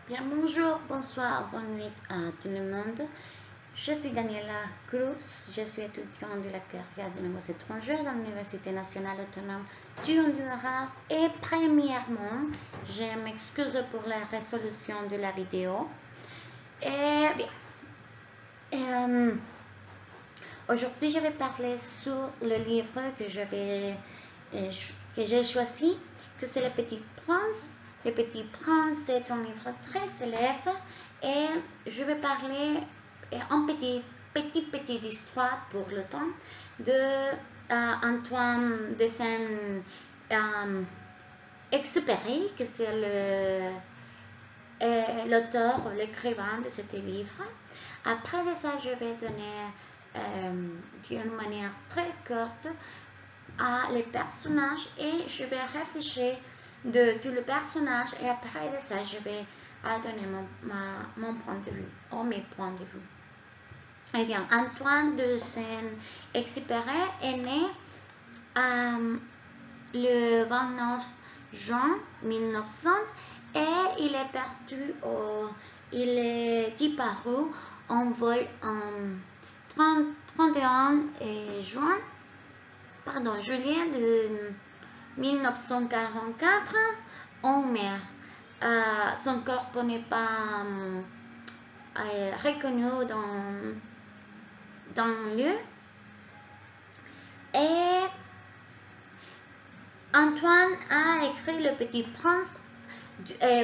Bien, bonjour, bonsoir, bonne nuit à tout le monde. Je suis Daniela Cruz, je suis étudiante de la carrière de langues étrangères dans l'Université nationale autonome du Honduras. Et premièrement, je m'excuse pour la résolution de la vidéo. Et bien, aujourd'hui, je vais parler sur le livre que j'ai choisi, que c'est Le Petit Prince. Le Petit Prince, c'est un livre très célèbre et je vais parler en petite histoire pour le temps de Antoine de Saint-Exupéry, que c'est l'auteur, l'écrivain de ce livre. Après de ça, je vais donner d'une manière très courte à les personnages et je vais réfléchir de tout le personnage et après de ça, je vais donner mon point de vue ou mes points de vue. Eh bien, Antoine de Saint-Exupéry est né le 29 juin 1900 et il est il est disparu en vol en 31 juillet de 1944 en mer. Son corps n'est pas reconnu dans le lieu. Et Antoine a écrit Le Petit Prince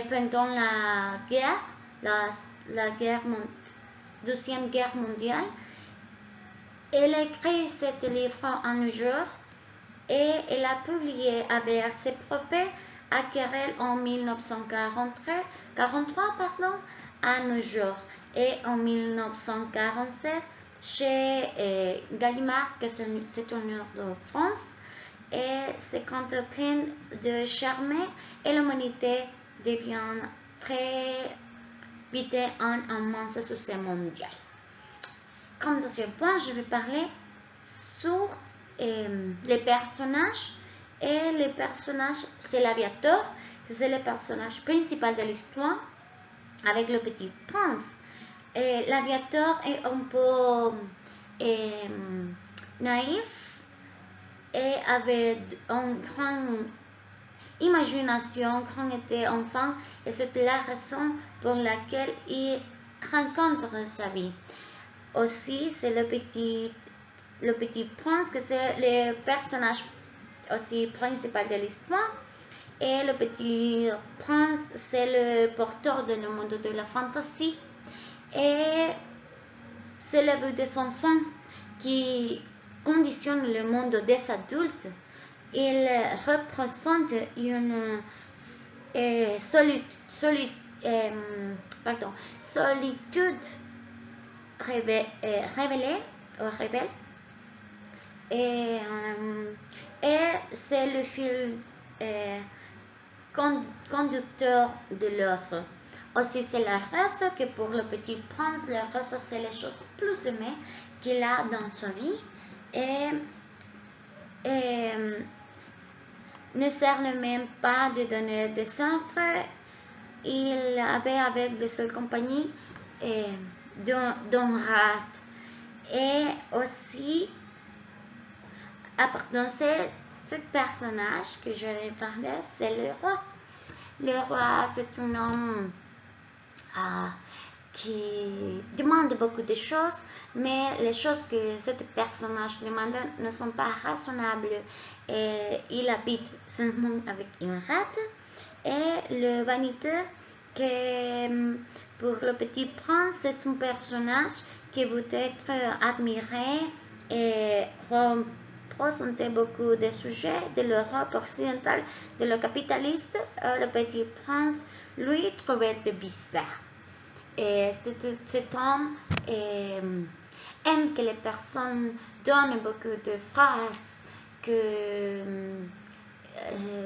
pendant la guerre, Deuxième Guerre mondiale. Elle a écrit ce livre en New York et elle a publié avec ses propres aquarelles en 1943 à New York et en 1947 chez Gallimard, que c'est un livre de France, et c'est quand plein de charme et l'humanité devient très vite un immense succès mondial. Comme deuxième point, je vais parler sur les personnages. Et les personnages, c'est l'aviateur, c'est le personnage principal de l'histoire avec le petit prince. L'aviateur est un peu naïf et avait une grande imagination quand il était enfant et c'est la raison pour laquelle il rencontre sa vie. Aussi, c'est le petit prince, que c'est le personnage aussi principal de l'histoire. Et le petit prince, c'est le porteur de le monde de la fantasy. Et c'est le but des enfants qui conditionne le monde des adultes. Il représente une solitude rebelle. Et c'est le fil conducteur de l'œuvre. Aussi, c'est la race que pour le petit prince, la race, c'est les choses plus aimées qu'il a dans sa vie. Et ne sert même pas de donner des ordres. Il avait avec de seule compagnie d'un rat. Et aussi, dans ce personnage que je vais parler, c'est le roi. Le roi, c'est un homme qui demande beaucoup de choses, mais les choses que ce personnage demande ne sont pas raisonnables. Et il habite seulement avec une rate. Et le vaniteux, que pour le petit prince, c'est un personnage qui veut être admiré et représenter beaucoup de sujets de l'Europe occidentale, de le capitaliste. Le petit prince, lui, trouvait de bizarre. Et cet homme aime que les personnes donnent beaucoup de phrases, que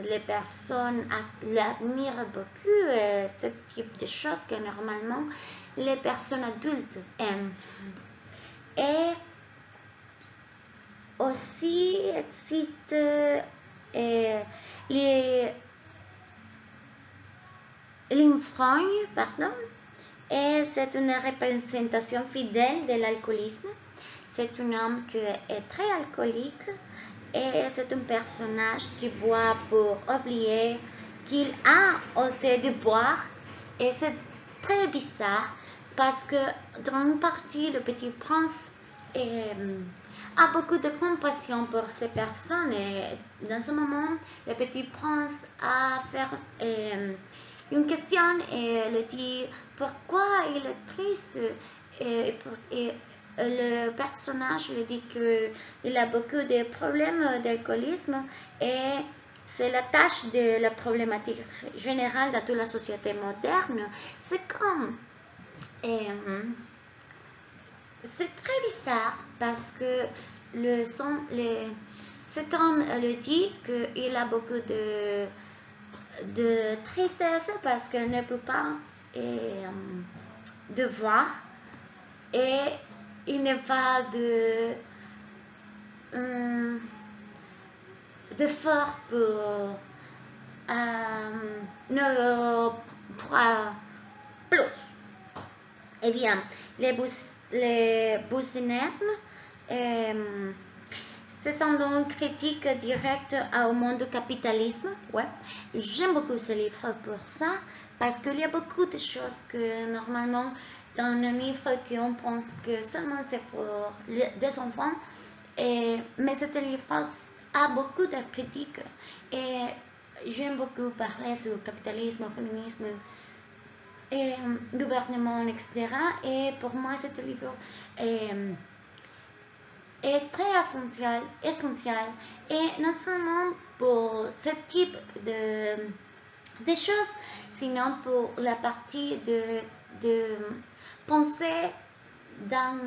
les personnes l'admirent beaucoup, ce type de choses que normalement les personnes adultes aiment. Et aussi existe l'ivrogne, pardon, et c'est une représentation fidèle de l'alcoolisme. C'est un homme qui est très alcoolique et c'est un personnage qui boit pour oublier qu'il a ôté de boire. Et c'est très bizarre parce que dans une partie, le petit prince a beaucoup de compassion pour ces personnes. Et dans ce moment, le petit prince a fait une question et il dit pourquoi il est triste. Et le personnage lui dit qu'il a beaucoup de problèmes d'alcoolisme et c'est la tâche de la problématique générale de toute la société moderne. C'est comme... c'est très bizarre parce que cet homme le dit qu'il a beaucoup de tristesse parce qu'il ne peut pas de voir et il n'est pas de fort pour ne pour plus. Eh bien, les bousinismes, ce sont donc critiques directes au monde du capitalisme. Ouais. J'aime beaucoup ce livre pour ça, parce qu'il y a beaucoup de choses que normalement, dans un livre qu'on pense que seulement c'est pour des enfants, mais ce livre a beaucoup de critiques et j'aime beaucoup parler sur le capitalisme, le féminisme, et gouvernement, etc. Et pour moi, ce livre est très essentiel. Et non seulement pour ce type de choses, sinon pour la partie de penser dans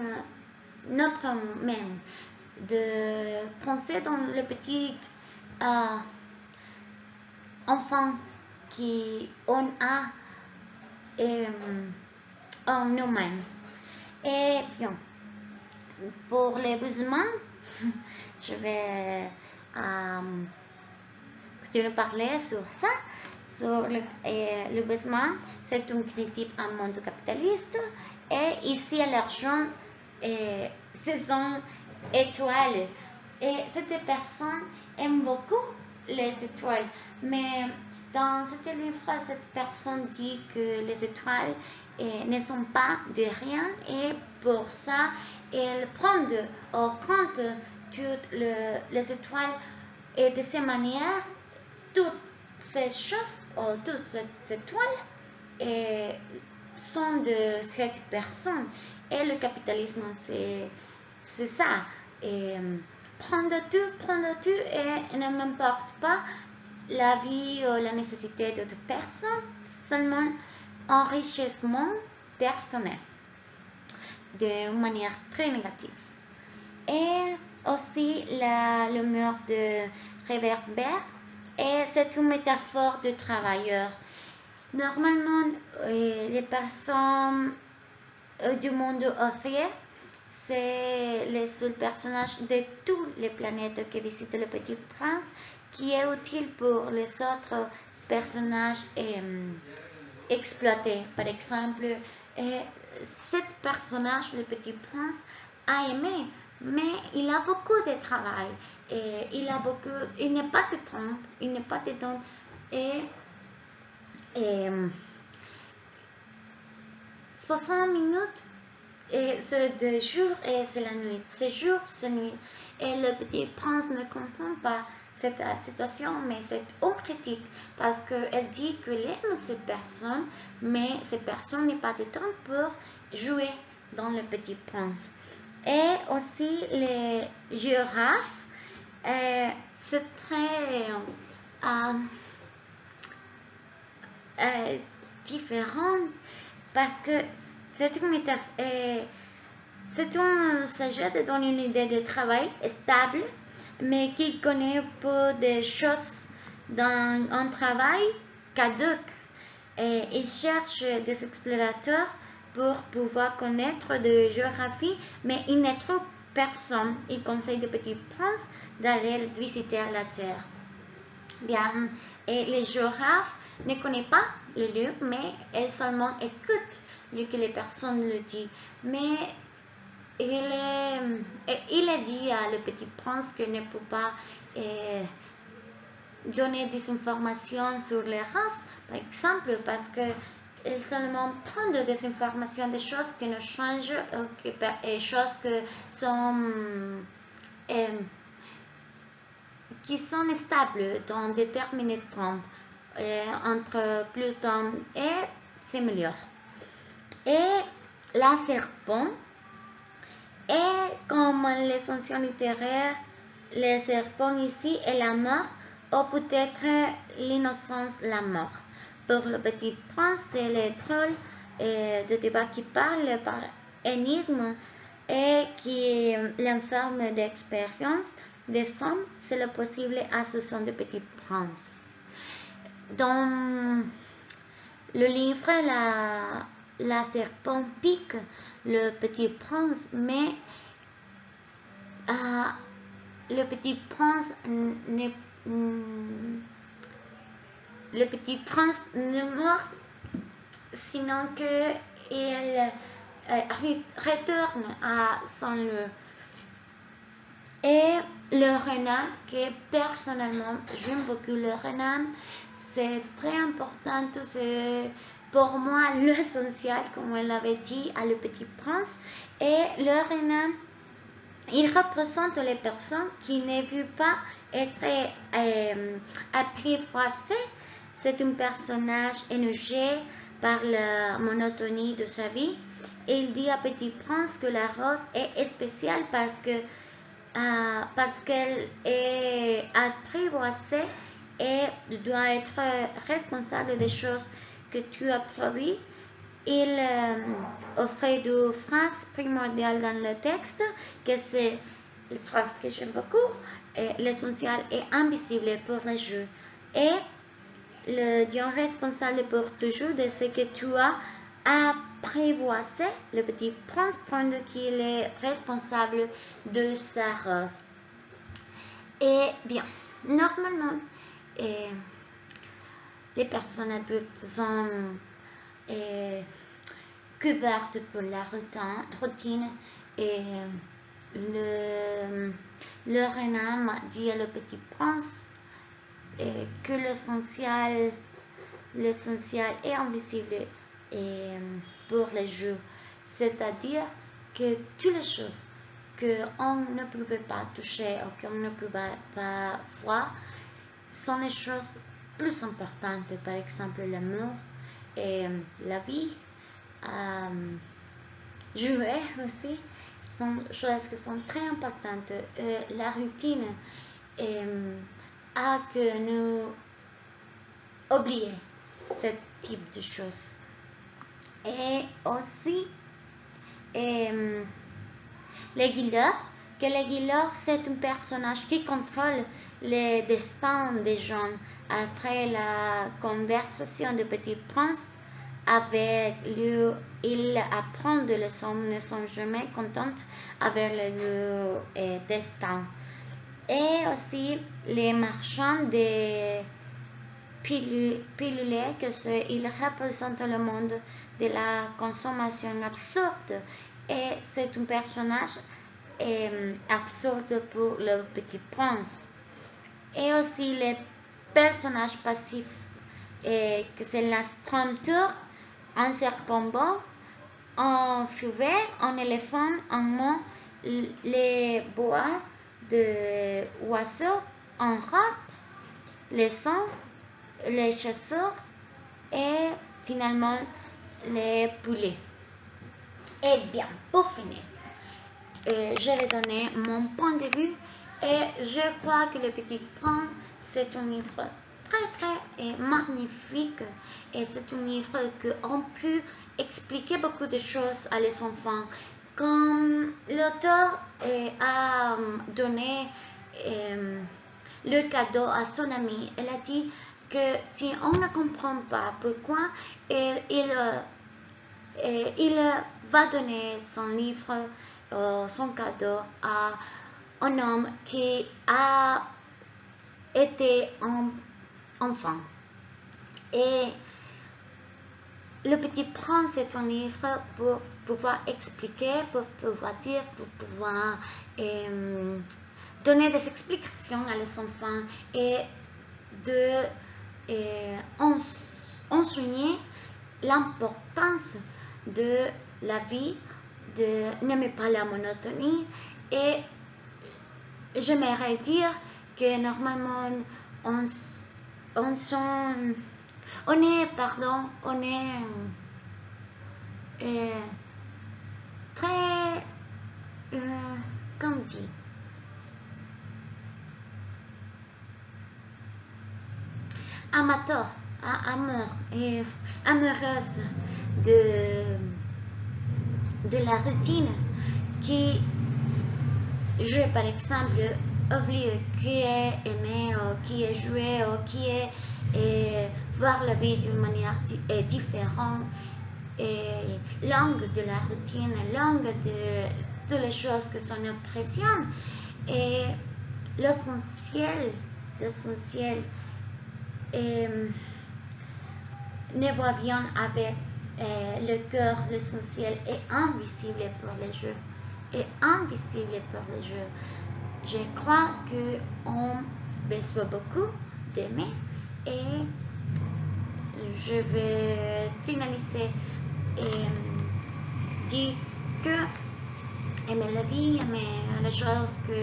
notre même, de penser dans le petit enfant qu'on a en nous-mêmes. Et bien, pour les besoins, je vais continuer à parler sur ça. Sur le besoin, c'est une critique à un monde capitaliste. Et ici, l'argent, saison étoiles. Et cette personne aime beaucoup les étoiles. Mais dans ce livre, cette personne dit que les étoiles ne sont pas de rien et pour ça, elle prend en compte toutes les étoiles et de cette manière, toutes ces choses, ou toutes ces étoiles sont de cette personne. Et le capitalisme, c'est ça. Et prendre tout et ne m'importe pas la vie ou la nécessité d'autres personnes, seulement enrichissement personnel de manière très négative. Et aussi l'humeur de réverbère, et c'est une métaphore de travailleur. Normalement, les personnes du monde entier, c'est les seuls personnages de toutes les planètes qui visitent le Petit Prince, qui est utile pour les autres personnages exploités. Par exemple, ce personnage, le Petit Prince, a aimé, mais il a beaucoup de travail. Et il n'est pas de temps, et 60 minutes, et c'est le jour et c'est la nuit. C'est jour, c'est nuit. Et le Petit Prince ne comprend pas cette situation, mais c'est une critique parce qu'elle dit qu'elle aime cette personne, mais cette personne n'est pas de temps pour jouer dans le Petit Prince. Et aussi les girafes, c'est très différent parce que c'est un sujet de donner une idée de travail stable, mais qui connaît peu de choses dans un travail caduque. Et il cherche des explorateurs pour pouvoir connaître de géographie, mais il ne trouve personne. Il conseille au Petit Prince d'aller visiter la Terre. Bien, et les girafes ne connaissent pas le livre, mais elle seulement écoute ce que les personnes le disent. Mais il a dit à le petit prince qu'il ne peut pas donner des informations sur les races, par exemple, parce que il seulement prend des informations, des choses qui ne changent, des choses qui sont stables dans déterminés temps, entre plus temps et s'améliorent. Et la serpent, et comme les fonctions littéraires, les serpents ici est la mort, ou peut-être l'innocence, la mort. Pour le petit prince, c'est les trolls de débat qui parlent par énigme et qui l'enferme d'expérience. Des sommes, c'est le possible association de petit prince. Dans le livre, la serpent pique le petit prince, mais le petit prince ne meurt, sinon qu'il retourne à son lieu. Et le renard, que personnellement j'aime beaucoup le renard, c'est très important, c'est pour moi l'essentiel, comme on l'avait dit à le petit prince. Et le renard, il représente les personnes qui ne veulent pas être apprivoisées. C'est un personnage énergique par la monotonie de sa vie. Et il dit à Petit Prince que la rose est spéciale parce qu'elle est apprivoisée et doit être responsable des choses que tu as produites. Il offre deux phrases primordiales dans le texte, que c'est la phrase que j'aime beaucoup, l'essentiel est invisible pour le jeu. Et le Dieu responsable pour toujours de ce que tu as apprivoisé, le petit prince prend qu'il est responsable de sa rose. Et bien, normalement, les personnes adultes sont couvertes pour la routine et le renard m'a dit à le petit prince que l'essentiel est invisible pour les jeux, c'est-à-dire que toutes les choses qu'on ne pouvait pas toucher ou qu'on ne pouvait pas voir sont les choses plus importantes, par exemple l'amour et la vie, jouer aussi, sont choses qui sont très importantes. La routine a que nous oublier ce type de choses. Et aussi, Guilleur, c'est un personnage qui contrôle le destin des gens. Après la conversation de Petit Prince avec lui, il apprend que les hommes ne sont jamais contents avec le destin. Et aussi, les marchands de pilules, ils représentent le monde de la consommation absurde. Et c'est un personnage absurde pour le petit prince. Et aussi les personnages passifs, que c'est l'astronteur, un serpent blanc, un fuvet, un éléphant, un mont, les bois de oiseaux, un rat, les sons, les chasseurs et finalement les poulets. Et bien, pour finir, je vais donner mon point de vue et je crois que Le Petit Prince, c'est un livre très magnifique et c'est un livre qu'on peut expliquer beaucoup de choses à les enfants. Comme l'auteur a donné le cadeau à son ami, elle a dit que si on ne comprend pas pourquoi il va donner son livre, son cadeau à un homme qui a été enfant. Et Le Petit Prince est un livre pour pouvoir expliquer, pour pouvoir dire, pour pouvoir donner des explications à les enfants et de enseigner l'importance de la vie, de n'aimer pas la monotonie. Et j'aimerais dire que normalement on est très, comme dit, amateur, et amoureuse de la routine qui, je par exemple, oublié qui est aimé, ou qui est joué, ou qui est voir la vie d'une manière différente, et langue de la routine, langue de toutes les choses que sont impressionne. Et l'essentiel ne voit bien avec le cœur, l'essentiel est invisible pour les jeux. Et invisible pour les jeux. Je crois qu'on besoin beaucoup d'aimer et je vais finaliser et dire que aimer la vie, aimer les choses que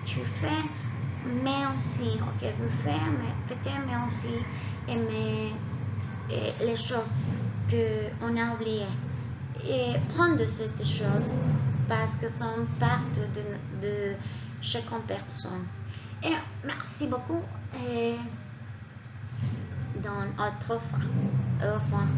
tu fais, mais aussi que vous faites, mais aussi aimer les choses qu'on a oubliées et prendre ces choses parce que sont partout de chaque personne. Et merci beaucoup et dans autre fois. Au revoir.